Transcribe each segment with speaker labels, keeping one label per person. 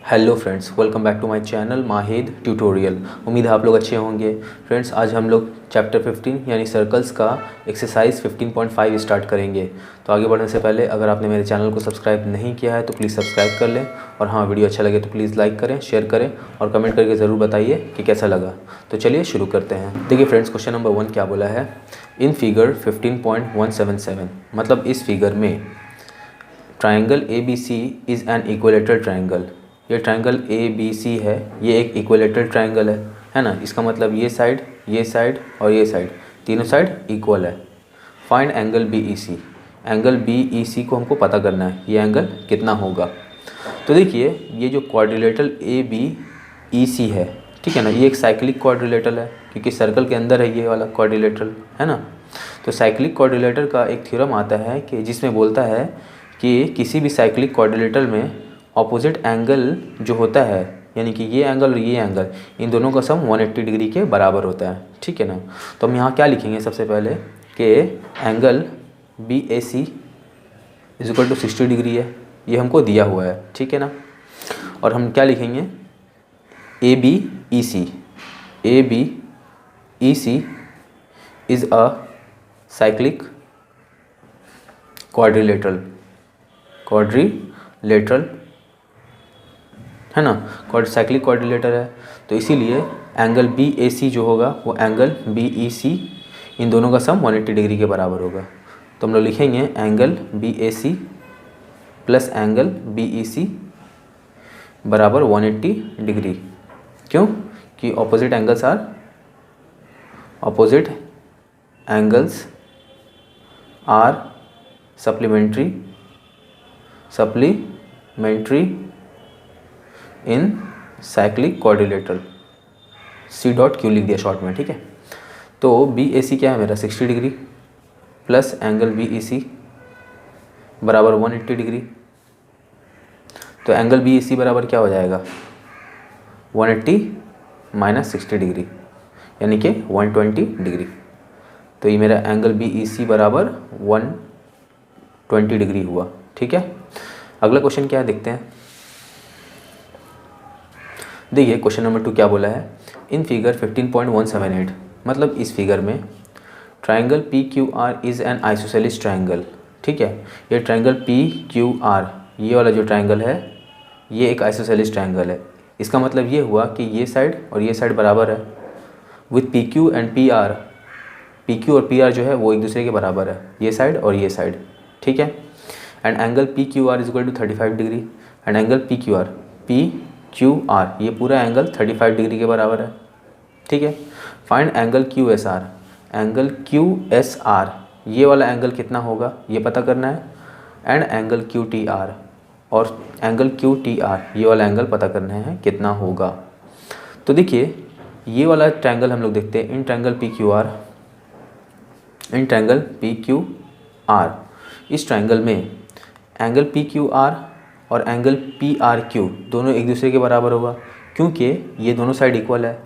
Speaker 1: Hello friends, welcome back to my channel Mahid tutorial. उम्मीद है आप लोग अच्छे होंगे। फ्रेंड्स, आज हम लोग चैप्टर 15 यानी सर्कल्स का एक्सरसाइज 15.5 स्टार्ट करेंगे। तो आगे बढ़ने से पहले अगर आपने मेरे चैनल को सब्सक्राइब नहीं किया है तो प्लीज़ सब्सक्राइब कर लें, और हाँ, वीडियो अच्छा लगे तो प्लीज़ लाइक करें, शेयर करें और कमेंट करके ज़रूर बताइए कि कैसा लगा। तो चलिए शुरू करते हैं। देखिए फ्रेंड्स, क्वेश्चन नंबर 1 क्या बोला है। इन फिगर 15.177, मतलब इस फिगर में triangle ABC is an equilateral triangle. ये ट्राइंगल ABC है, ये एक इक्विलेटरल ट्राइंगल है ना। इसका मतलब ये साइड और ये साइड, तीनों साइड इक्वल है। Find angle BEC। Angle BEC को हमको पता करना है, ये एंगल कितना होगा। तो देखिए, ये जो क्वाड्रिलेटरल ABEC है, ठीक है ना, ये एक साइक्लिक क्वाड्रिलेटरल है क्योंकि सर्कल के अंदर है ये वाला क्वाड्रिलेटरल, है ना। तो साइक्लिक क्वाड्रिलेटरल का एक थ्योरम आता है कि जिसमें बोलता है कि किसी भी साइक्लिक क्वाड्रिलेटरल में ऑपोजिट एंगल जो होता है, यानी कि ये एंगल और ये एंगल, इन दोनों का सम 180 डिग्री के बराबर होता है, ठीक है ना। तो हम यहाँ क्या लिखेंगे सबसे पहले कि angle BAC is equal to 60 degree है, ये हमको दिया हुआ है, ठीक है ना। और हम क्या लिखेंगे, ABEC is a cyclic quadrilateral है ना, साइक्लिक क्वाड्रिलेटर है। तो इसीलिए एंगल BAC जो होगा वो एंगल BEC, इन दोनों का सम 180 डिग्री के बराबर होगा। तो हम लोग लिखेंगे angle BAC plus angle BEC बराबर 180 डिग्री। क्यों? कि opposite angles are supplementary in cyclic quadrilateral, C.Q लिख दिया शॉर्ट में, ठीक है। तो BAC क्या है मेरा 60 डिग्री प्लस एंगल BEC बराबर 180 डिग्री। तो एंगल BEC बराबर क्या हो जाएगा, 180 माइनस 60 डिग्री, यानी कि 120 डिग्री। तो ये मेरा एंगल BEC बराबर 120 डिग्री हुआ, ठीक है। अगला क्वेश्चन क्या है देखते हैं। देखिए क्वेश्चन नंबर 2 क्या बोला है। इन फिगर 15.178, मतलब इस फिगर में triangle PQR is an isosceles triangle, ठीक है। ये ट्राइंगल PQR, ये वाला जो ट्राइंगल है, ये एक आइसोसेलेस ट्राइंगल है। इसका मतलब ये हुआ कि ये साइड और ये साइड बराबर है with PQ and PR। PQ और PR जो है वो एक दूसरे के बराबर है, ये साइड और ये साइड, ठीक है। And angle PQR is equal to 35 degree. And angle PQR ये पूरा एंगल 35 डिग्री के बराबर है, ठीक है। Find angle QSR। Angle QSR, ये वाला एंगल कितना होगा ये पता करना है। एंड एंगल QTR, और एंगल QTR, ये वाला एंगल पता करना है कितना होगा। तो देखिए ये वाला ट्रायंगल हम लोग देखते हैं, इन ट्रायंगल PQR, इस ट्रायंगल में एंगल PQR और एंगल PRQ दोनों एक दूसरे के बराबर होगा क्योंकि ये दोनों साइड इक्वल है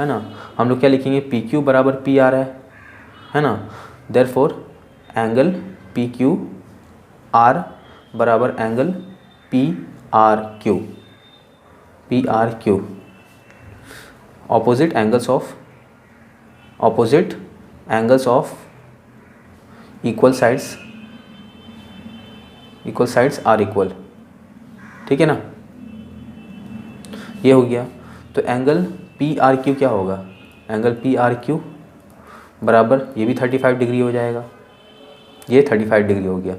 Speaker 1: ना। हम लोग क्या लिखेंगे, PQ बराबर PR है ना। देयरफॉर एंगल PQR बराबर angle PRQ। Opposite angles of equal sides are equal, ठीक है ना। ये हो गया। तो एंगल PRQ क्या होगा, एंगल PRQ बराबर ये भी 35 डिग्री हो जाएगा, ये 35 डिग्री हो गया।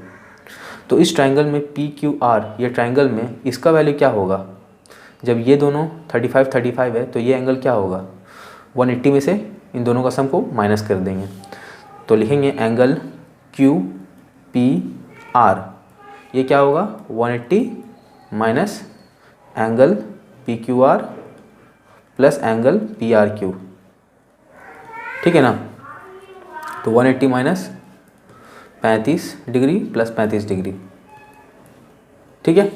Speaker 1: तो इस ट्रायंगल में PQR, ये ट्रायंगल में इसका वैल्यू क्या होगा, जब ये दोनों 35 है तो ये एंगल क्या होगा, 180 में से इन दोनों का सम को माइनस कर देंगे। तो लिखेंगे एंगल QPR, ये क्या होगा 180 minus angle PQR plus angle PRQ, ठीक है ना। तो 180 माइनस 35 डिग्री प्लस 35 डिग्री, ठीक है।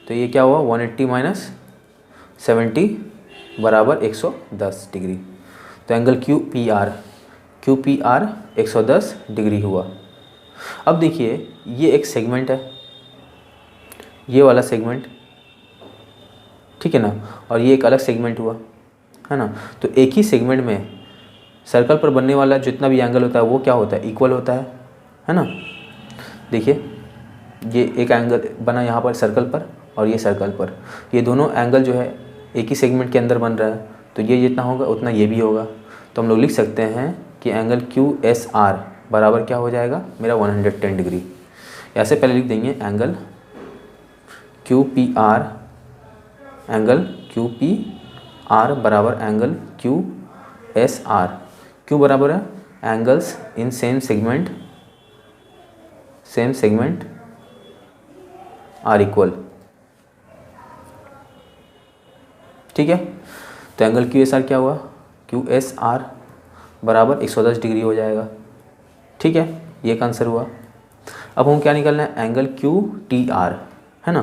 Speaker 1: तो ये क्या हुआ, 180 माइनस 70 बराबर 110 डिग्री। तो एंगल QPR 110 डिग्री हुआ। अब देखिए ये एक सेगमेंट है, ये वाला सेगमेंट ठीक है ना, और ये एक अलग सेगमेंट हुआ, है ना। तो एक ही सेगमेंट में सर्कल पर बनने वाला जितना भी एंगल होता है वो क्या होता है, इक्वल होता है ना। देखिए ये एक एंगल बना यहाँ पर सर्कल पर और ये सर्कल पर, ये दोनों एंगल जो है एक ही सेगमेंट के अंदर बन रहा है, तो ये जितना होगा उतना ये भी होगा। तो हम लोग लिख सकते हैं कि एंगल QSR बराबर क्या हो जाएगा मेरा 110 डिग्री। ऐसे पहले लिख देंगे एंगल QPR, एंगल QPR बराबर एंगल QSR। क्यों बराबर है, angles in same segment are equal, ठीक है। तो एंगल QSR क्या हुआ, QSR बराबर 110 डिग्री हो जाएगा, ठीक है। ये एक आंसर हुआ। अब हम क्या निकालना है, एंगल QTR, है ना।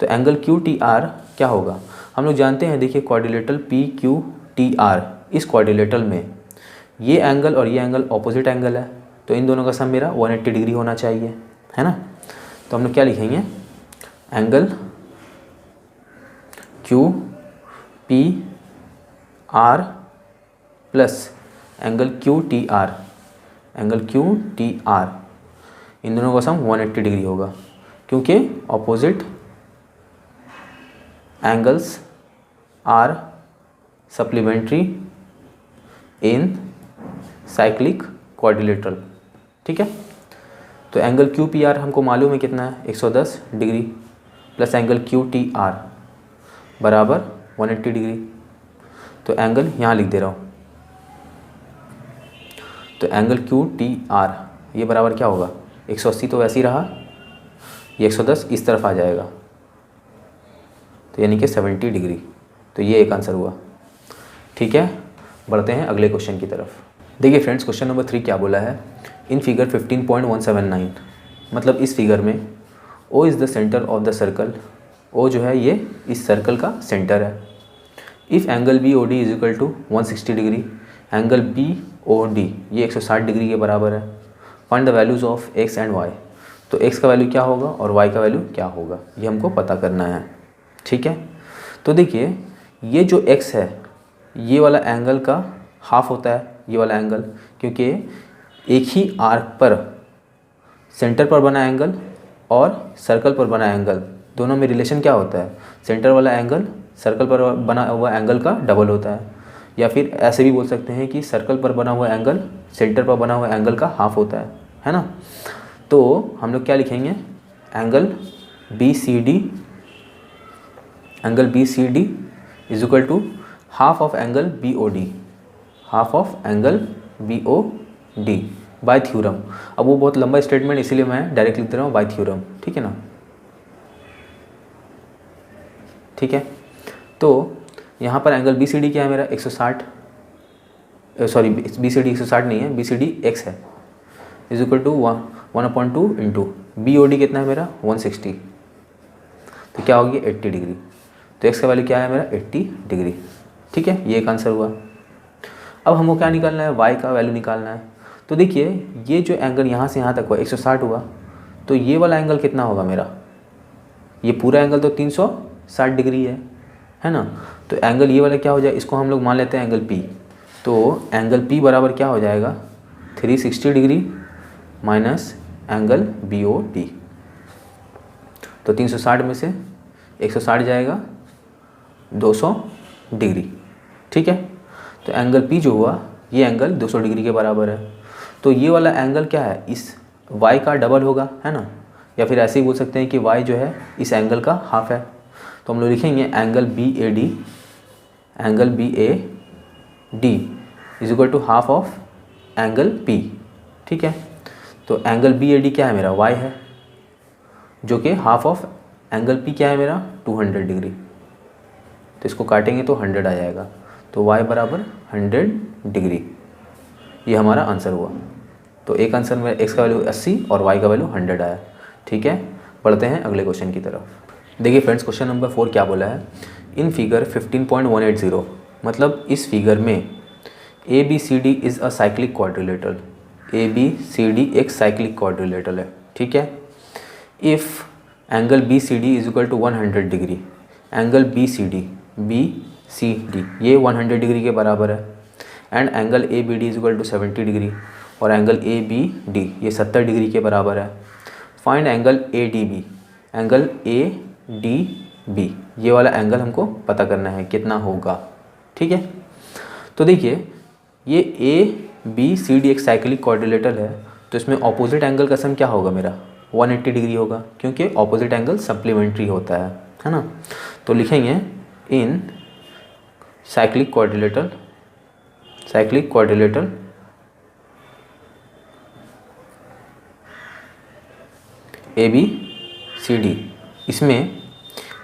Speaker 1: तो एंगल QTR क्या होगा, हम लोग जानते हैं, देखिए क्वाड्रिलेटरल PQTR, इस क्वाड्रिलेटरल में ये एंगल और ये एंगल ऑपोजिट एंगल है, तो इन दोनों का सम मेरा 180 डिग्री होना चाहिए, है ना। तो हम लोग क्या लिखेंगे, angle QPR plus angle QTR, इन दोनों का सम 180 डिग्री होगा, क्योंकि opposite angles are supplementary in cyclic quadrilateral, ठीक है। तो एंगल QPR हमको मालूम है कितना है, 110 डिग्री प्लस एंगल QTR बराबर 180 डिग्री। तो एंगल यहाँ लिख दे रहा हूँ, तो एंगल QTR ये बराबर क्या होगा, 180 तो वैसे ही रहा, ये 110 इस तरफ आ जाएगा, तो यानी कि 70 डिग्री। तो ये एक आंसर हुआ, ठीक है। बढ़ते हैं अगले क्वेश्चन की तरफ। देखिए फ्रेंड्स, क्वेश्चन नंबर 3 क्या बोला है, इन फिगर 15.179, मतलब इस फिगर में O is the centre of the circle, O जो है ये इस सर्कल का सेंटर है। If angle BOD is equal to 160 degree, angle BOD ये 160 डिग्री के बराबर है। Find the values of x and y, तो x का वैल्यू क्या होगा और y का वैल्यू क्या होगा, ये हमको पता करना है, ठीक है। तो देखिए ये जो x है ये वाला एंगल का हाफ होता है ये वाला एंगल, क्योंकि एक ही आर्क पर सेंटर पर बना एंगल और सर्कल पर बना एंगल दोनों में रिलेशन क्या होता है, सेंटर वाला एंगल सर्कल पर बना हुआ एंगल का डबल होता है, या फिर ऐसे भी बोल सकते हैं कि सर्कल पर बना हुआ एंगल सेंटर पर बना हुआ एंगल का हाफ होता है ना। तो हम लोग क्या लिखेंगे, angle BCD is equal to half of angle BOD, half of angle BOD by theorem. अब वो बहुत लंबा स्टेटमेंट इसीलिए मैं डायरेक्ट लिख दे रहा हूँ बाय थ्योरम, ठीक है ना, ठीक है। तो यहाँ पर एंगल BCD क्या है मेरा 160, सॉरी BCD 160 नहीं है, BCD x है, is equal to 1/2 into BOD कितना है मेरा 160, तो क्या होगी 80 डिग्री। तो x का वैल्यू क्या है मेरा 80 डिग्री, ठीक है। ये एक आंसर हुआ। अब हमको क्या निकालना है, y का वैल्यू निकालना है। तो देखिए ये जो एंगल यहाँ से यहाँ तक हुआ 160 हुआ, तो ये वाला एंगल कितना होगा मेरा, ये पूरा एंगल तो 360 डिग्री है ना। तो एंगल ये वाला क्या हो जाए, इसको हम लोग मान लेते हैं एंगल P। तो एंगल P बराबर क्या हो जाएगा 360 डिग्री माइनस एंगल BOD। तो 360 में से 160 जाएगा 200 डिग्री, ठीक है। तो एंगल P जो हुआ ये एंगल 200 डिग्री के बराबर है। तो ये वाला एंगल क्या है, इस y का डबल होगा, है ना, या फिर ऐसे ही बोल सकते हैं कि y जो है इस एंगल का हाफ है। तो हम लोग लिखेंगे angle BAD is equal to half of angle P, ठीक है। तो एंगल BAD क्या है मेरा y है, जो कि हाफ ऑफ एंगल P क्या है मेरा 200 डिग्री। तो इसको काटेंगे तो 100 आ जाएगा, तो y बराबर 100 डिग्री, ये हमारा आंसर हुआ। तो एक आंसर में x का वैल्यू 80 और y का वैल्यू 100 आया, ठीक है। बढ़ते हैं अगले क्वेश्चन की तरफ। देखिए फ्रेंड्स, क्वेश्चन नंबर 4 क्या बोला है, इन फिगर 15.180, मतलब इस फिगर में ABCD is a cyclic quadrilateral, ABCD एक साइक्लिक क्वाड्रिलेटरल है, ठीक है। If angle BCD is equal to 100 degree, angle B C D ये 100 डिग्री के बराबर है, and angle A B D is equal to 70 degree, और एंगल ए बी डी ये 70 डिग्री के बराबर है। Find angle A D B, angle A D B ये वाला एंगल हमको पता करना है कितना होगा। ठीक है, तो देखिए ये ए बी सी डी एक साइक्लिक क्वाड्रिलेटरल है, तो इसमें ऑपोजिट एंगल का सम क्या होगा मेरा 180 डिग्री होगा, क्योंकि ऑपोजिट एंगल सप्लीमेंट्री होता है ना। तो लिखेंगे in cyclic quadrilateral A B C D, इसमें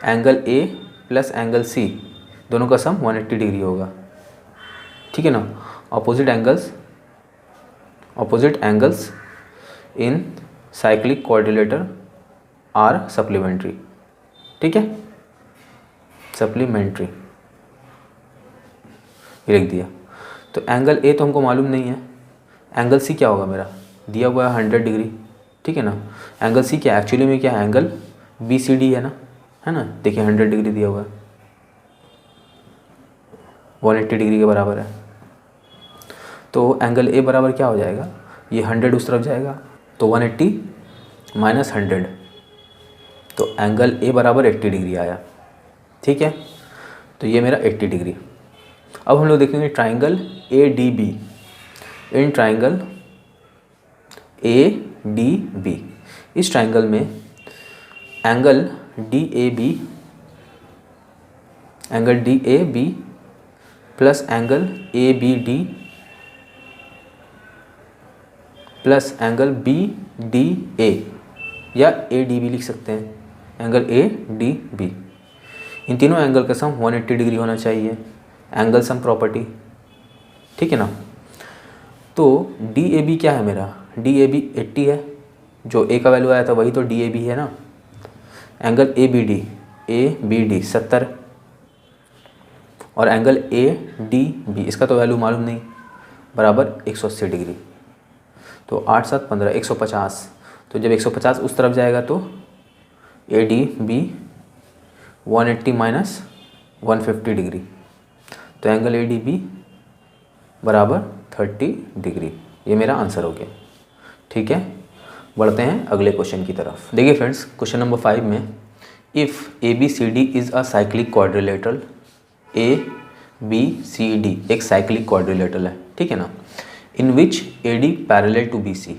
Speaker 1: angle A plus angle C दोनों का सम 180 डिग्री होगा। ठीक है ना, opposite angles in cyclic quadrilateral are supplementary. ठीक है, सप्लीमेंट्री ये लिख दिया। तो एंगल ए तो हमको मालूम नहीं है, एंगल सी क्या होगा मेरा दिया हुआ है 100 डिग्री। ठीक है ना, एंगल सी क्या एक्चुअली में क्या है एंगल बी सी डी है ना, देखिए 100 डिग्री दिया हुआ है, 180 डिग्री के बराबर है। तो एंगल ए बराबर क्या हो जाएगा, ये 100 उस तरफ जाएगा तो 180 माइनस 100, तो एंगल ए बराबर 80 डिग्री आया। ठीक है, तो ये मेरा 80 डिग्री। अब हम लोग देखेंगे triangle A D B. In triangle A D B, इस ट्राइंगल में angle D A B plus angle A B D plus angle B D A या ए डी बी लिख सकते हैं, एंगल ए डी बी, इन तीनों angle का sum 180 degree होना चाहिए, एंगल सम प्रॉपर्टी। ठीक है ना, तो डी ए बी क्या है मेरा, डी ए बी 80 है, जो ए का वैल्यू आया था वही तो डी ए बी है ना। एंगल ए बी डी 70, और एंगल ए डी बी इसका तो वैल्यू मालूम नहीं, बराबर 180 डिग्री। तो 8 7 15 150, तो जब 150 उस तरफ जाएगा तो A D B 180 minus 150 degree, तो एंगल ए डी बी बराबर 30 डिग्री। ये मेरा आंसर हो गया। ठीक है, बढ़ते हैं अगले क्वेश्चन की तरफ। देखिए फ्रेंड्स, क्वेश्चन नंबर 5 में if A B C D is a cyclic quadrilateral, A B C D एक साइक्लिक क्वाड्रिलेटरल है। ठीक है ना, in which A D parallel to B C,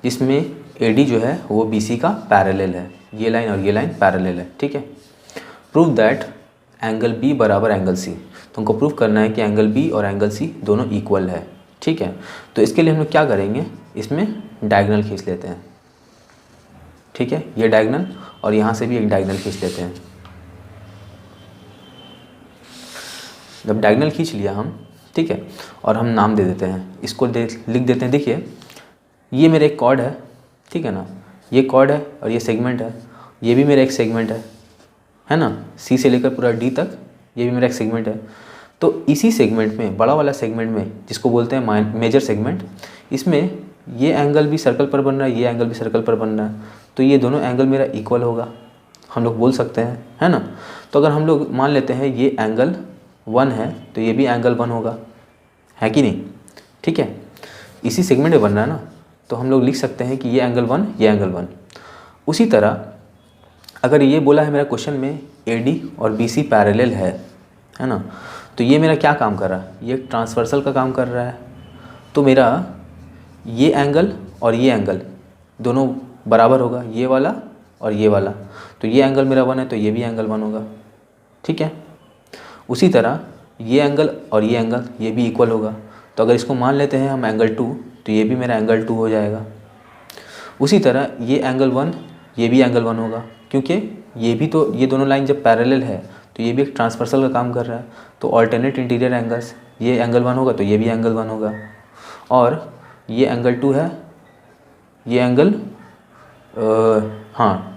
Speaker 1: जिसमें ए डी जो है वो बी सी का पैरेलल है, ये लाइन और ये लाइन पैरेलल है। ठीक है, प्रूव दैट एंगल बी बराबर एंगल सी, तो हमको प्रूव करना है कि एंगल बी और एंगल सी दोनों इक्वल है। ठीक है, तो इसके लिए हम लोग क्या करेंगे, इसमें डायगोनल खींच लेते हैं। ठीक है, ये डायगोनल और यहाँ से भी एक डायगोनल खींच लेते हैं। जब डायगोनल खींच लिया हम, ठीक है, और हम नाम दे देते हैं, इसको लिख देते हैं। देखिए ये मेरा एक कॉर्ड है, ठीक है ना, ये कॉर्ड है और ये सेगमेंट है, ये भी मेरा एक सेगमेंट है ना, सी से लेकर पूरा डी तक ये भी मेरा एक सेगमेंट है। तो इसी सेगमेंट में, बड़ा वाला सेगमेंट में, जिसको बोलते हैं मेजर सेगमेंट, इसमें ये एंगल भी सर्कल पर बन रहा है, ये एंगल भी सर्कल पर बन रहा है, तो ये दोनों एंगल मेरा इक्वल होगा, हम लोग बोल सकते हैं, है ना। तो अगर हम लोग मान लेते हैं ये एंगल 1 है तो ये भी एंगल 1 होगा, है कि नहीं। ठीक है, इसी सेगमेंट में बन रहा है ना, तो हम लोग लिख सकते हैं कि ये एंगल 1, ये एंगल 1। उसी तरह अगर ये बोला है मेरा क्वेश्चन में AD और BC पैरेलल है ना, तो ये मेरा क्या काम कर रहा है, ये ट्रांसवर्सल का काम कर रहा है। तो मेरा ये एंगल और ये एंगल दोनों बराबर होगा, ये वाला और ये वाला, तो ये एंगल मेरा 1 है तो ये भी एंगल 1 होगा। ठीक है, उसी तरह ये एंगल और ये एंगल ये भी इक्वल होगा, तो अगर इसको मान लेते हैं हम एंगल 2, तो ये भी मेरा एंगल 2 हो जाएगा। उसी तरह ये एंगल 1 ये भी एंगल 1 होगा, क्योंकि ये भी तो, ये दोनों लाइन जब पैरेलल है तो ये भी एक ट्रांसवर्सल का काम कर रहा है, तो अल्टरनेट इंटीरियर एंगल्स, ये एंगल 1 होगा तो ये भी एंगल 1 होगा, और ये एंगल 2 है, ये एंगल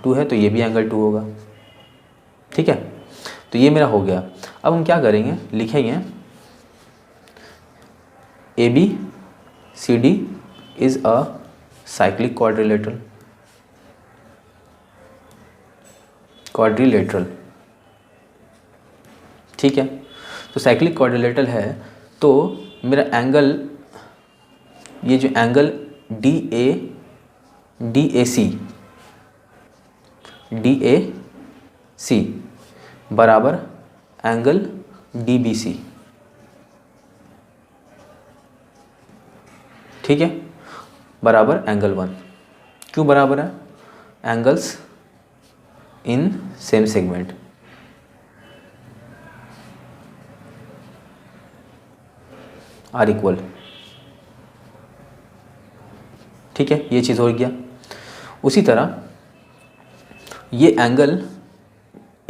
Speaker 1: 2 है तो ये भी एंगल 2 होगा। ठीक है, तो ये मेरा हो गया। अब हम क्या करेंगे, लिखेंगे ABCD is a cyclic quadrilateral ठीक है। तो साइक्लिक क्वाड्रिलेटरल है तो मेरा एंगल, ये जो एंगल डी ए सी बराबर एंगल DBC, ठीक है, बराबर एंगल 1। क्यों बराबर है? Angles in same segment, are equal, ठीक है, ये चीज़ हो गया। उसी तरह ये एंगल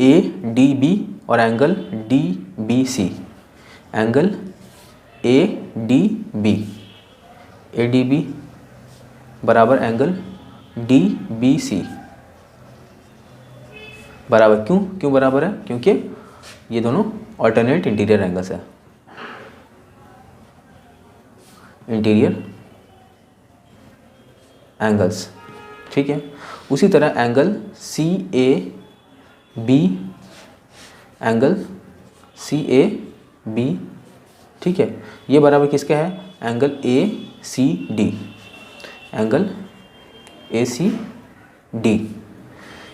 Speaker 1: ADB और एंगल DBC, एंगल ADB बराबर एंगल DBC बराबर, क्यों बराबर है? क्योंकि ये दोनों ऑल्टरनेट इंटीरियर एंगल्स है, इंटीरियर एंगल्स, ठीक है। उसी तरह एंगल CAB, ठीक है, ये बराबर किसका है? Angle ACD, angle ACD।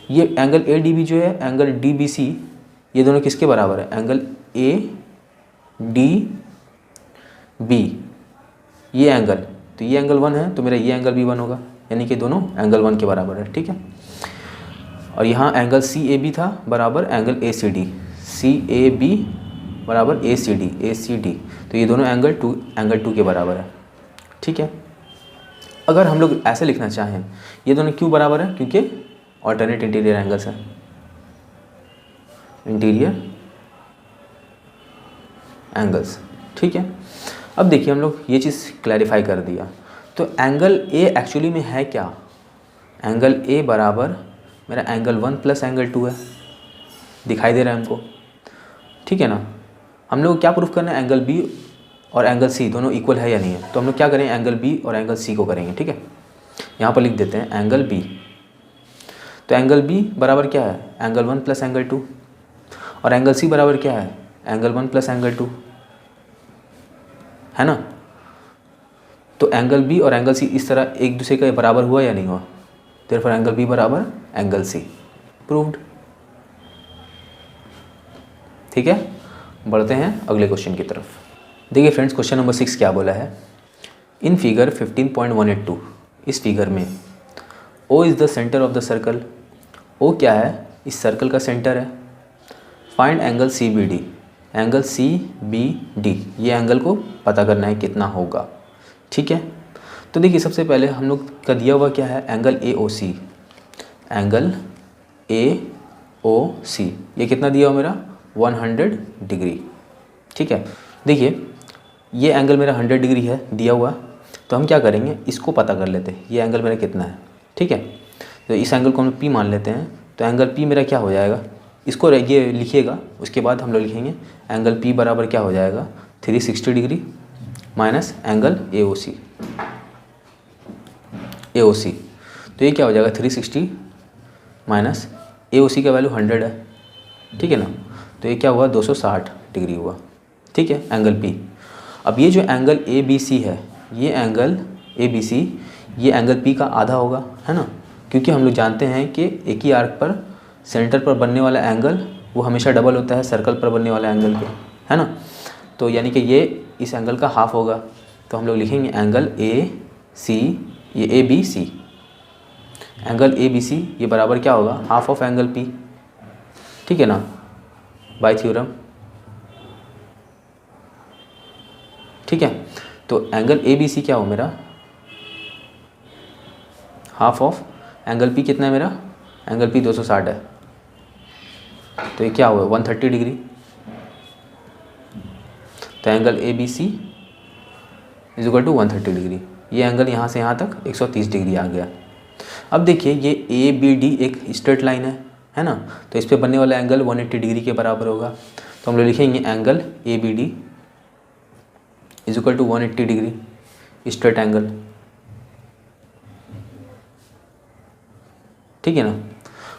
Speaker 1: ये एंगल ADB जो है, एंगल DBC, ये दोनों किसके बराबर है? एंगल ADB, ये एंगल, तो ये एंगल 1 है तो मेरा ये एंगल भी 1 होगा, यानी कि दोनों एंगल 1 के बराबर है, ठीक है। और यहाँ एंगल CAB था बराबर एंगल ACD, CAB बराबर ACD, तो ये दोनों एंगल 2 के बराबर है, ठीक है। अगर हम लोग ऐसे लिखना चाहें, ये दोनों क्यों बराबर है? क्योंकि ऑल्टरनेट इंटीरियर एंगल्स हैं, इंटीरियर एंगल्स, ठीक है। अब देखिए हम लोग ये चीज़ क्लैरिफाई कर दिया, तो एंगल A एक्चुअली में है क्या? एंगल A बराबर मेरा एंगल 1 प्लस एंगल 2 है, दिखाई दे रहा है हमको, ठीक है ना। हम लोग क्या प्रूफ करना है? एंगल B और एंगल C दोनों इक्वल है या नहीं है। तो हम लोग क्या करें? एंगल B और एंगल C को करेंगे, ठीक है। यहाँ पर लिख देते हैं एंगल B, तो एंगल B बराबर क्या है? एंगल 1 प्लस एंगल 2, और एंगल C बराबर क्या है? एंगल 1 प्लस एंगल 2, है ना। तो एंगल B और एंगल C इस तरह एक दूसरे के बराबर हुआ या नहीं हुआ? देयरफॉर एंगल B बराबर एंगल C, प्रूव्ड, ठीक है। बढ़ते हैं अगले क्वेश्चन की तरफ। देखिए फ्रेंड्स, क्वेश्चन नंबर 6 क्या बोला है? इन फिगर 15.182, इस फिगर में O is the centre of the circle. O क्या है? इस सर्कल का सेंटर है। Find angle CBD, angle CBD, ये एंगल को पता करना है कितना होगा, ठीक है। तो देखिए सबसे पहले हम लोग का दिया हुआ क्या है? एंगल AOC, एंगल AOC, ये कितना दिया हुआ मेरा? 100 डिग्री, ठीक है। देखिए ये एंगल मेरा 100 डिग्री है दिया हुआ, तो हम क्या करेंगे? इसको पता कर लेते हैं, ये एंगल मेरा कितना है, ठीक है। तो इस एंगल को हम P मान लेते हैं, तो एंगल P मेरा क्या हो जाएगा? इसको ये लिखिएगा, उसके बाद हम लोग लिखेंगे एंगल P बराबर क्या हो जाएगा? 360 डिग्री माइनस एंगल AOC, तो ये क्या हो जाएगा? 360 माइनस AOC का वैल्यू 100 है, ठीक है ना। तो ये क्या हुआ? 260 डिग्री हुआ, ठीक है, एंगल P। अब ये जो एंगल ABC है, ये एंगल ABC, ये एंगल P का आधा होगा, है ना, क्योंकि हम लोग जानते हैं कि एक ही आर्क पर सेंटर पर बनने वाला एंगल वो हमेशा डबल होता है सर्कल पर बनने वाला एंगल के, है ना। तो यानी कि ये इस एंगल का हाफ होगा, तो हम लोग लिखेंगे एंगल AC, ये ABC, एंगल ABC ये बराबर क्या होगा? हाफ ऑफ एंगल P, ठीक है ना, बाय थ्योरम, ठीक है। तो एंगल ABC क्या हो मेरा? हाफ ऑफ एंगल P कितना है मेरा? एंगल P 260 है, तो ये क्या हुआ? 130 डिग्री। तो angle ABC is equal to 130 degree. ये एंगल यहाँ से यहाँ तक 130 डिग्री आ गया। अब देखिए ये ABD एक स्ट्रेट लाइन है ना, तो इस पे बनने वाला एंगल 180 डिग्री के बराबर होगा। तो हम लोग लिखेंगे angle ABD is equal to 180 degree straight angle, ठीक है ना।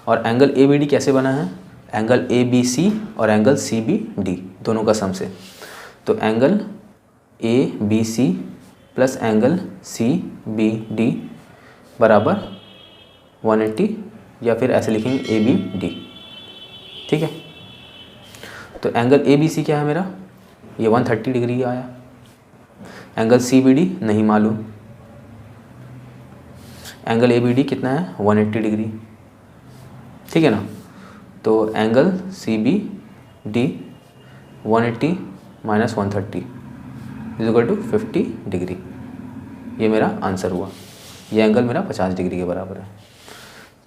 Speaker 1: और एंगल ABD कैसे बना है? एंगल ए बी सी और एंगल सी बी डी दोनों का सम से। तो angle A B C plus angle C B D बराबर 180, या फिर ऐसे लिखेंगे ए बी डी। ठीक है, तो एंगल ए बी सी क्या है मेरा, ये 130 डिग्री आया। एंगल सी बी डी नहीं मालूम, एंगल ए बी डी कितना है 180 डिग्री। ठीक है ना, तो angle C B D 180 minus 130 is equal to 50 degree. ये मेरा आंसर हुआ। ये एंगल मेरा 50 डिग्री के बराबर है।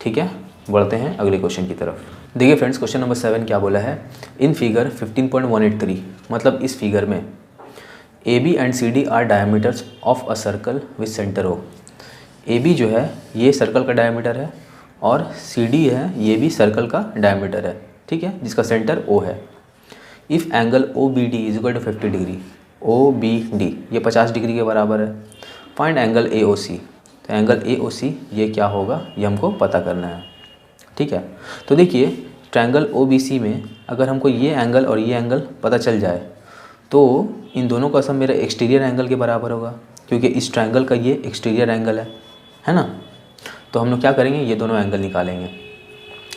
Speaker 1: ठीक है, बढ़ते हैं अगले क्वेश्चन की तरफ। देखिए फ्रेंड्स, क्वेश्चन नंबर 7 क्या बोला है, इन फिगर 15.183, मतलब इस फिगर में A B and C D are diameters of a circle with centre O. A B जो है ये सर्कल का डायमीटर है और सी डी है ये भी सर्कल का डायमीटर है। ठीक है, जिसका सेंटर ओ है। If angle O B D is equal to 50 degree, O B D ये 50 डिग्री के बराबर है। फाइंड एंगल ए ओ सी, तो एंगल ए ओ सी ये क्या होगा, ये हमको पता करना है। ठीक है, तो देखिए ट्रायंगल ओ बी सी में अगर हमको ये एंगल और ये एंगल पता चल जाए तो इन दोनों का सम मेरा एक्सटीरियर एंगल के बराबर होगा, क्योंकि इस ट्रायंगल का ये एक्सटीरियर एंगल है ना। तो हम लोग क्या करेंगे, ये दोनों एंगल निकालेंगे।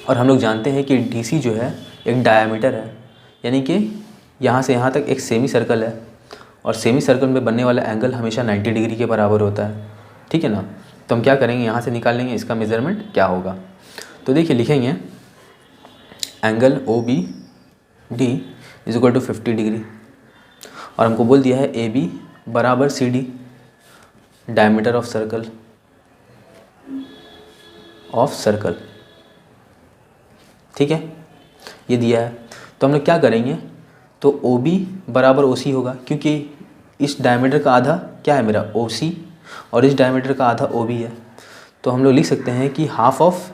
Speaker 1: और हम लोग जानते हैं कि डी सी जो है एक डायमीटर है, यानी कि यहाँ से यहाँ तक एक सेमी सर्कल है और सेमी सर्कल में बनने वाला एंगल हमेशा 90 डिग्री के बराबर होता है। ठीक है ना, तो हम क्या करेंगे, यहाँ से निकाल लेंगे इसका मेज़रमेंट क्या होगा। तो देखिए लिखेंगे angle O B D is equal to 50 degree, और हमको बोल दिया है ए बी बराबर C D, diameter of circle ठीक है, ये दिया है। तो हम लोग क्या करेंगे, तो ओ बी बराबर ओ सी होगा, क्योंकि इस डायमीटर का आधा क्या है मेरा ओ सी और इस डायमीटर का आधा ओ बी है। तो हम लोग लिख सकते हैं कि हाफ ऑफ,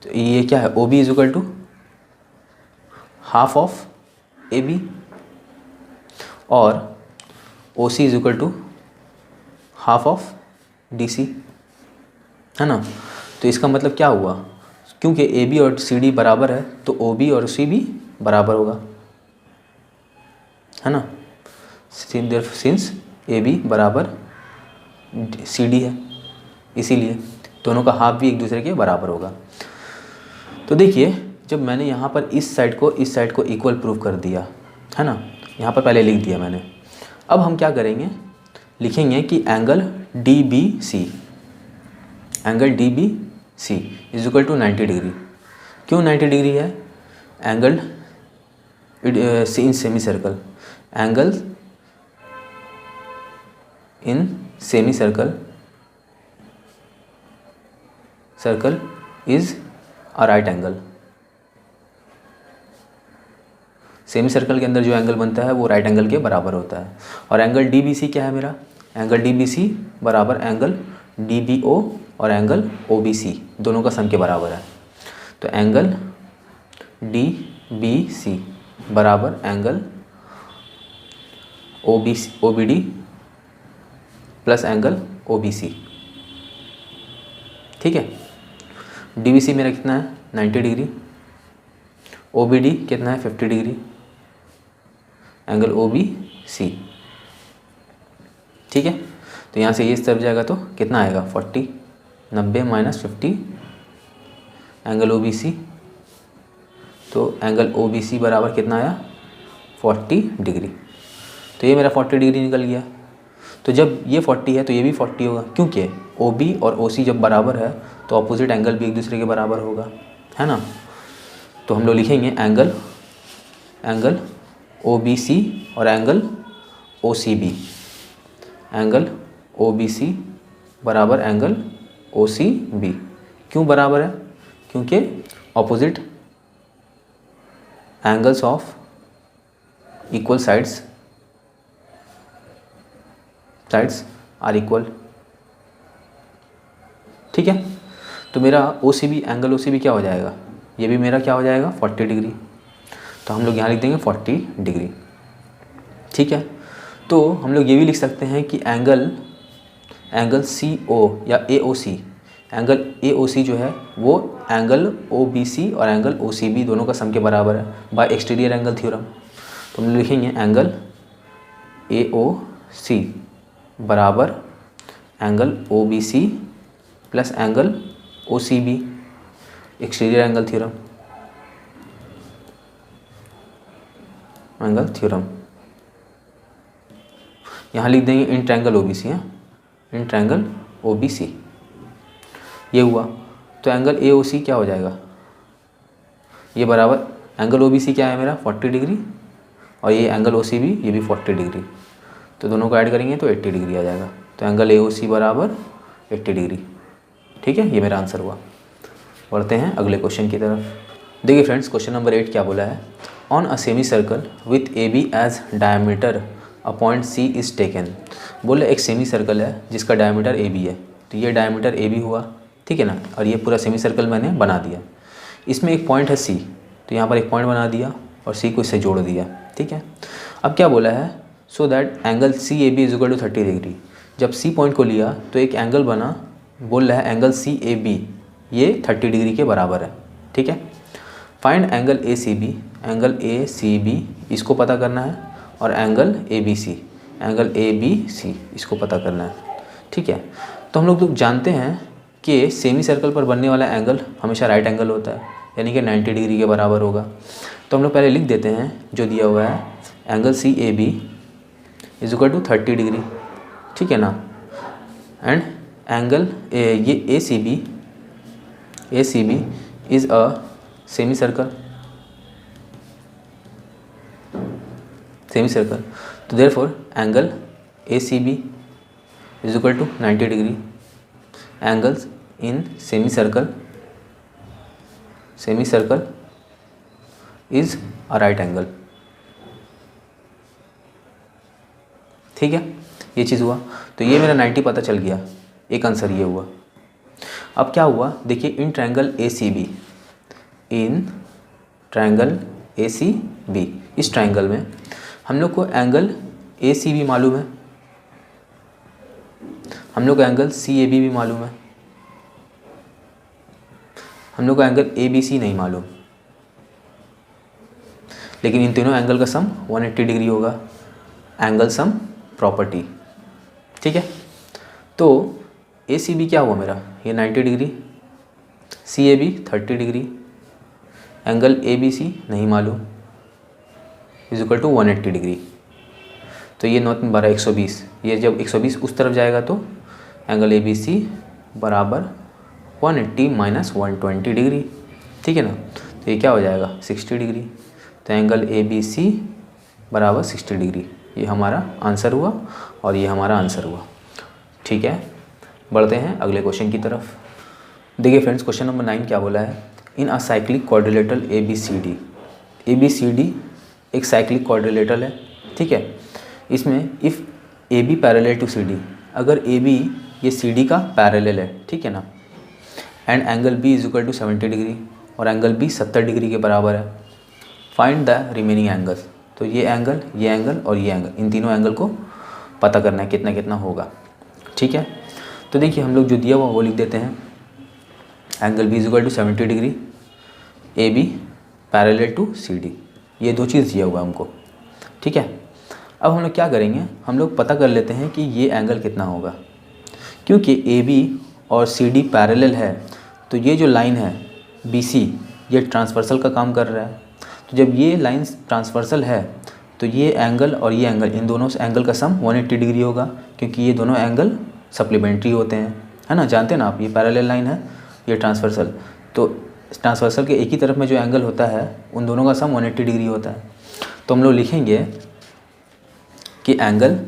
Speaker 1: तो ये क्या है O B is equal to half of A B और O C is equal to half of D C, है ना। तो इसका मतलब क्या हुआ, क्योंकि ए बी और सी डी बराबर है तो ओ बी और सी भी बराबर होगा, है ना। सिंस ए बी बराबर सी डी है, इसीलिए दोनों का हाफ भी एक दूसरे के बराबर होगा। तो देखिए जब मैंने यहाँ पर इस साइड को इक्वल प्रूव कर दिया, है ना, यहाँ पर पहले लिख दिया मैंने। अब हम क्या करेंगे, लिखेंगे कि angle D B C, angle D B C is equal to 90 degree. क्यों 90 डिग्री है, angle in semicircle, angle in semicircle is a right angle. Semicircle के अंदर जो एंगल बनता है वो राइट एंगल के बराबर होता है। और एंगल डी बी सी क्या है मेरा, एंगल डी बी सी बराबर एंगल डी बी ओ और एंगल ओ बी सी दोनों का सम के बराबर है। तो एंगल डी बी सी बराबर angle O B D plus angle O B C. ठीक है, डी बी सी मेरा कितना है 90 डिग्री, ओ बी डी कितना है 50 degree, angle O B C. ठीक है, तो यहाँ से ये इस तरफ जाएगा तो कितना आएगा 40, 90 minus 50 angle O B C. तो एंगल ओ बी सी बराबर कितना आया 40 डिग्री। तो ये मेरा 40 डिग्री निकल गया। तो जब ये 40 है तो ये भी 40 होगा, क्योंकि ओ बी और ओ सी जब बराबर है तो अपोजिट एंगल भी एक दूसरे के बराबर होगा, है ना। तो हम लोग लिखेंगे एंगल ओ बी सी और angle O C B, angle O B C बराबर एंगल ओ सी बी। क्यों बराबर है, क्योंकि opposite angles of equal sides are equal. ठीक है, तो मेरा O C B, angle O C B क्या हो जाएगा, ये भी मेरा क्या हो जाएगा 40 डिग्री। तो हम लोग यहाँ लिख देंगे 40 डिग्री। ठीक है, तो हम लोग ये भी लिख सकते हैं कि एंगल सी ओ या ए ओ सी एंगल AOC जो है वो एंगल OBC और एंगल OCB दोनों का सम के बराबर है बाय एक्सटीरियर एंगल थ्योरम। तो हम लिखेंगे एंगल AOC बराबर angle OBC plus angle OCB, exterior angle theorem, angle theorem. यहाँ लिख देंगे इन ट्रायंगल OBC है, इन ट्रायंगल OBC। ये हुआ तो एंगल AOC क्या हो जाएगा, ये बराबर एंगल OBC क्या है मेरा 40 डिग्री और ये एंगल OCB ये भी 40 डिग्री, तो दोनों को ऐड करेंगे तो 80 डिग्री आ जाएगा। तो एंगल AOC बराबर 80 डिग्री। ठीक है, ये मेरा आंसर हुआ। बढ़ते हैं अगले क्वेश्चन की तरफ। देखिए फ्रेंड्स, क्वेश्चन नंबर 8 क्या बोला है, on a semicircle with AB as diameter a point C is taken. बोले एक सेमी सर्कल है जिसका डायमीटर AB है, तो ये डायमीटर AB हुआ, ठीक है ना, और ये पूरा सेमी सर्कल मैंने बना दिया। इसमें एक पॉइंट है C, तो यहाँ पर एक पॉइंट बना दिया और C को इससे जोड़ दिया। ठीक है, अब क्या बोला है, so that angle CAB is equal to 30 degree. जब C पॉइंट को लिया तो एक एंगल बना, बोल रहा है एंगल CAB ये 30 डिग्री के बराबर है। ठीक है, find angle ACB, angle ACB इसको पता करना है, और एंगल ABC, एंगल ABC इसको पता करना है। ठीक है, तो हम लोग जानते हैं कि सेमी सर्कल पर बनने वाला एंगल हमेशा राइट एंगल होता है, यानी कि 90 डिग्री के बराबर होगा। तो हम लोग पहले लिख देते हैं जो दिया हुआ है, angle CAB is equal to 30 degree, ठीक है ना, एंड एंगल ये ACB is a semicircle, तो therefore angle ACB is equal to 90 degree. Angles in semicircle is a right angle. ठीक है, ये चीज़ हुआ, तो ये मेरा 90 पता चल गया, एक आंसर ये हुआ। अब क्या हुआ, देखिए इन ट्रायंगल ACB, इस ट्रायंगल में हम लोग को एंगल ACB मालूम है, हम लोग को एंगल CAB भी मालूम है, हम लोग को एंगल ABC नहीं मालूम, लेकिन इन तीनों एंगल का सम 180 डिग्री होगा, एंगल सम प्रॉपर्टी। ठीक है, तो ACB क्या हुआ मेरा, ये 90 degree, CAB 30 degree, angle ABC नहीं मालूम, इज इक्वल टू 180 डिग्री। तो ये 9 12 120, ये जब 120 उस तरफ जाएगा तो एंगल ABC बराबर 180 माइनस 120 डिग्री। ठीक है ना, तो ये क्या हो जाएगा 60 डिग्री। तो एंगल ABC बराबर 60 डिग्री, ये हमारा आंसर हुआ और ये हमारा आंसर हुआ। ठीक है, बढ़ते हैं अगले क्वेश्चन की तरफ। देखिए फ्रेंड्स, क्वेश्चन नंबर 9 क्या बोला है, in a cyclic quadrilateral ABCD एक साइक्लिक क्वाड्रिलेटरल है। ठीक है, इसमें if AB parallel to CD, अगर AB ये CD का पैरेलल है, ठीक है ना, and angle B is equal to 70 degree और एंगल B 70 डिग्री के बराबर है, फाइंड द रिमेनिंग एंगल्स। तो ये एंगल और ये एंगल, इन तीनों एंगल को पता करना है कितना कितना होगा। ठीक है, तो देखिए हम लोग जो दिया हुआ वो लिख देते हैं, angle B is equal to 70 degree, AB parallel to CD, ये दो चीज़ दिया हुआ है हमको। ठीक है, अब हम लोग क्या करेंगे, हम लोग पता कर लेते हैं कि ये एंगल कितना होगा, क्योंकि AB और CD पैरेलल है, तो ये जो लाइन है BC ये ट्रांसवर्सल का काम कर रहा है। तो जब ये लाइन ट्रांसवर्सल है तो ये एंगल और ये एंगल, इन दोनों एंगल का सम 180 डिग्री होगा, क्योंकि ये दोनों एंगल सप्लीमेंट्री होते हैं, है ना, जानते हैं ना आप, ये पैरेलल लाइन है, ये ट्रांसवर्सल, तो ट्रांसवर्सल के एक ही तरफ में जो एंगल होता है उन दोनों का सम 180 डिग्री होता है। तो हम लोग लिखेंगे कि angle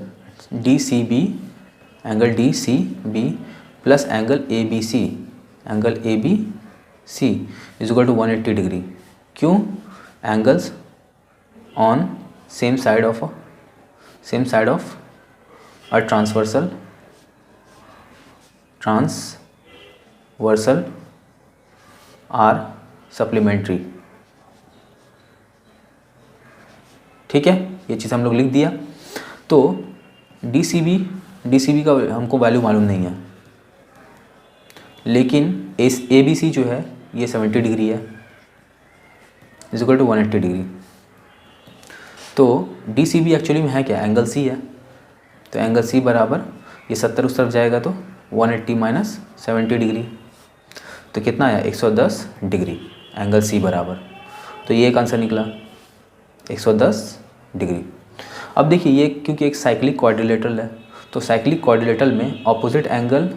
Speaker 1: DCB plus angle ABC is equal to 180 degree. क्यों, angles on same side of a transversal are supplementary. ठीक है, ये चीज़ हम लोग लिख दिया। तो DCB का हमको वैल्यू मालूम नहीं है, लेकिन ए बी सी जो है ये 70 डिग्री है, इज इक्वल टू 180 डिग्री। तो डी सी बी एक्चुअली में है क्या, एंगल सी है। तो एंगल सी बराबर ये 70 उस तरफ जाएगा तो 180 माइनस 70 डिग्री, तो कितना आया 110 डिग्री एंगल सी बराबर। तो ये एक आंसर निकला 110 डिग्री। अब देखिए ये क्योंकि एक साइक्लिक क्वाड्रिलेटरल है, तो साइक्लिक क्वाड्रिलेटरल में ऑपोजिट एंगल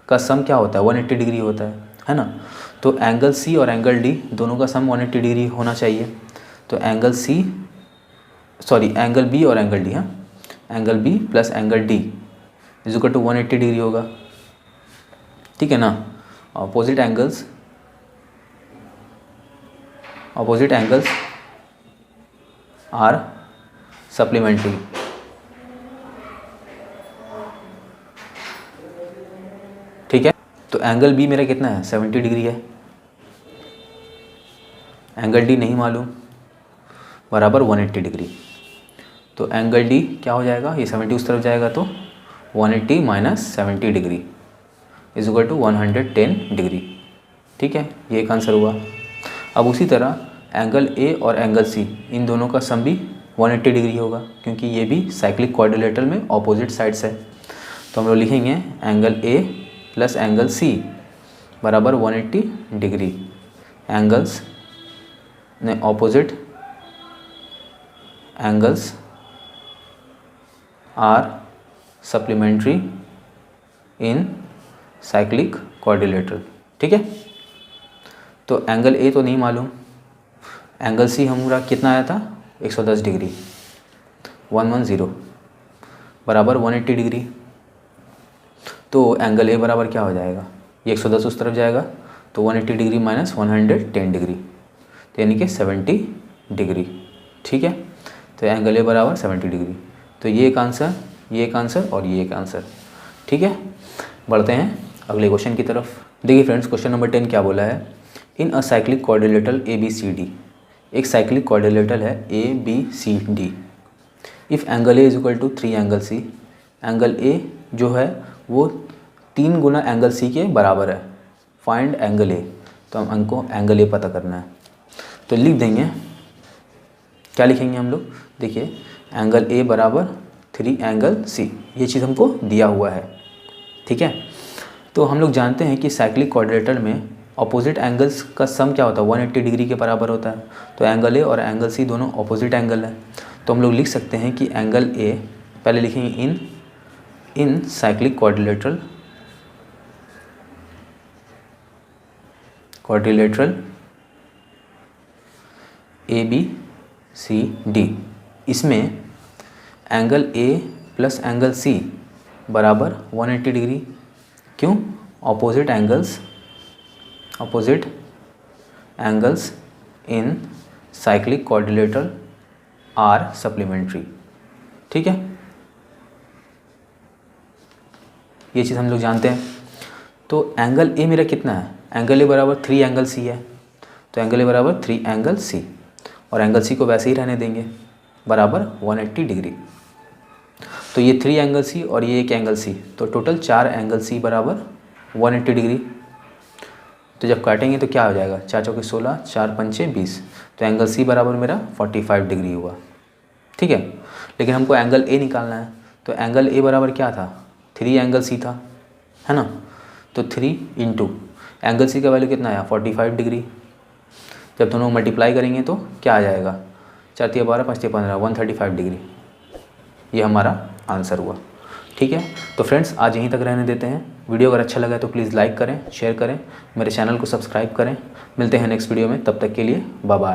Speaker 1: का सम क्या होता है 180 डिग्री होता है ना। तो एंगल सी और एंगल डी दोनों का सम 180 डिग्री होना चाहिए। तो एंगल बी और एंगल डी, हाँ angle B plus angle D is equal to 180 degree होगा, ठीक है ना। ऑपोजिट एंगल्स आर सप्लीमेंट्री, ठीक है। तो एंगल बी मेरा कितना है 70 डिग्री है, एंगल डी नहीं मालूम बराबर 180 डिग्री। तो एंगल डी क्या हो जाएगा, ये 70 उस तरफ जाएगा तो 180 minus 70 degree is equal to 110 degree, ठीक है। ये एक आंसर हुआ। अब उसी तरह एंगल ए और एंगल सी इन दोनों का सम भी 180 डिग्री होगा, क्योंकि ये भी साइक्लिक क्वाड्रिलेटरल में ऑपोजिट साइड्स है। तो हम लोग लिखेंगे angle A plus angle C बराबर 180 डिग्री। एंगल्स ने opposite angles are supplementary in cyclic quadrilateral, ठीक है। तो एंगल ए तो नहीं मालूम, एंगल सी हमारा कितना आया था 110 डिग्री 110 बराबर 180 डिग्री। तो एंगल ए बराबर क्या हो जाएगा, ये 110 उस तरफ जाएगा तो 180 डिग्री माइनस 110 डिग्री, तो यानी कि 70 डिग्री, ठीक है। तो एंगल ए बराबर 70 डिग्री। तो ये एक आंसर, ये एक आंसर और ये एक आंसर, ठीक है। बढ़ते हैं अगले क्वेश्चन की तरफ। देखिए फ्रेंड्स, क्वेश्चन नंबर 10 क्या बोला है, in a cyclic quadrilateral A B C D, एक साइक्लिक क्वाड्रिलेटरल है A B C D. If angle A is equal to 3 angle C, angle A जो है वो 3 गुना एंगल सी के बराबर है। फाइंड एंगल ए, तो हमको एंगल ए पता करना है। तो लिख देंगे, क्या लिखेंगे हम लोग, देखिए एंगल ए बराबर 3 एंगल सी, ये चीज़ हमको दिया हुआ है, ठीक है। तो हम लोग जानते हैं कि साइक्लिक क्वाड्रिलेटरल में ऑपोजिट एंगल्स का सम क्या होता है 180 डिग्री के बराबर होता है। तो एंगल ए और एंगल सी दोनों ऑपोजिट एंगल है। तो हम लोग लिख सकते हैं कि एंगल ए, पहले लिखेंगे in cyclic quadrilateral A B C D, इसमें angle A plus angle C बराबर 180 डिग्री। क्यों, opposite angles in cyclic quadrilateral are supplementary, ठीक है। ये चीज़ हम लोग जानते हैं। तो एंगल ए मेरा कितना है, एंगल ए बराबर 3 एंगल सी है, तो एंगल ए बराबर 3 एंगल सी, और एंगल सी को वैसे ही रहने देंगे बराबर 180 डिग्री। तो ये 3 एंगल सी और ये 1 एंगल सी, तो टोटल 4 एंगल सी बराबर 180 डिग्री। तो जब काटेंगे तो क्या हो जाएगा, 4 चौके 16, 4 पंचे 20, तो एंगल सी बराबर मेरा 45 डिग्री हुआ, ठीक है। लेकिन हमको एंगल ए निकालना है, तो एंगल ए बराबर क्या था 3 एंगल सी था, है ना। तो 3 इंटू एंगल सी का वैल्यू कितना आया 45 डिग्री। जब दोनों मल्टीप्लाई करेंगे तो क्या आ जाएगा, 4 तिया 12, 5 तिया 15, 135 डिग्री। ये हमारा आंसर हुआ, ठीक है। तो फ्रेंड्स आज यहीं तक रहने देते हैं। वीडियो अगर अच्छा लगा तो प्लीज़ लाइक करें, शेयर करें, मेरे चैनल को सब्सक्राइब करें। मिलते हैं नेक्स्ट वीडियो में, तब तक के लिए बाय बाय।